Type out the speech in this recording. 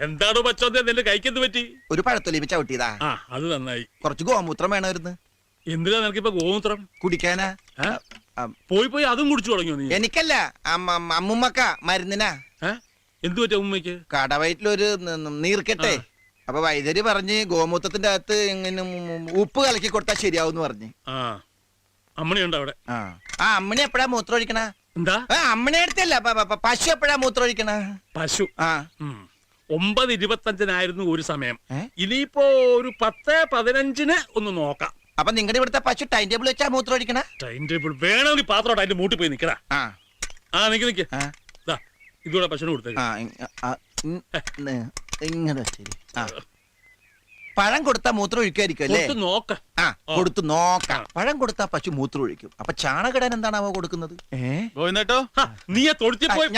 എന്താണോ പച്ചോന്തേ നിന്റെ കൈക്കെന്ത് പറ്റി? ഒരു പഴത്തൊലിപ്പ് ചവിട്ടിയതാ. ആ അത് നന്നായി. കുറച്ച് ഗോമൂത്രം വേണമായിരുന്നു. എന്തിനാ നിനക്കിപ്പോ ഗോമൂത്രം കുടിക്കാനാ? പോയി പോയി അതും കുടിച്ചു തുടങ്ങിയോ നീ? എനിക്കല്ല, അമ്മുമ്മക്ക മരുന്നിനാ. എന്തു പറ്റി അമ്മയ്ക്ക്? കടവയറ്റിലൊരു നീർക്കെട്ടെ. അപ്പൊ വൈദ്യര് പറഞ്ഞ് ഗോമൂത്രത്തിന്റെ അകത്ത് ഇങ്ങനെ ഉപ്പ് കലക്കി കൊടുത്താൽ ശരിയാവും പറഞ്ഞു. ആ അമ്മണിയുണ്ടോ അവിടെ? ആ അമ്മണി എപ്പോഴാ മൂത്രം ഒഴിക്കണ? എന്താ? അമ്മണി അടുത്തല്ല, പശു എപ്പോഴാ മൂത്രം ഒഴിക്കണ? പശു 9:25 ഒരു സമയം. ഇനിയിപ്പോ ഒരു 10:15 ഒന്ന് നോക്കാം. അപ്പൊ നിങ്ങളുടെ ഇവിടുത്തെ പശു ടൈം ടേബിൾ വെച്ചാ മൂത്രം ഒഴിക്കണ? ടൈം ടേബിൾ വേണമെങ്കിൽ പാത്രോട്ട് അതിന്റെ മൂട്ടി പോയി നിക്കടാ. നിക്ക് ഇതൂടെ പശുവിന് കൊടുത്തേക്ക്. ഇങ്ങനെ ശരി. പഴം കൊടുത്താ മൂത്രം ഒഴിക്കായിരിക്കും അല്ലേ? കൊടുത്തു നോക്കാം. പഴം കൊടുത്താ പശു മൂത്രം ഒഴിക്കും. അപ്പൊ ചാണകിടാൻ എന്താണാവോ കൊടുക്കുന്നത്? നീ തൊഴുത്തി പോയി.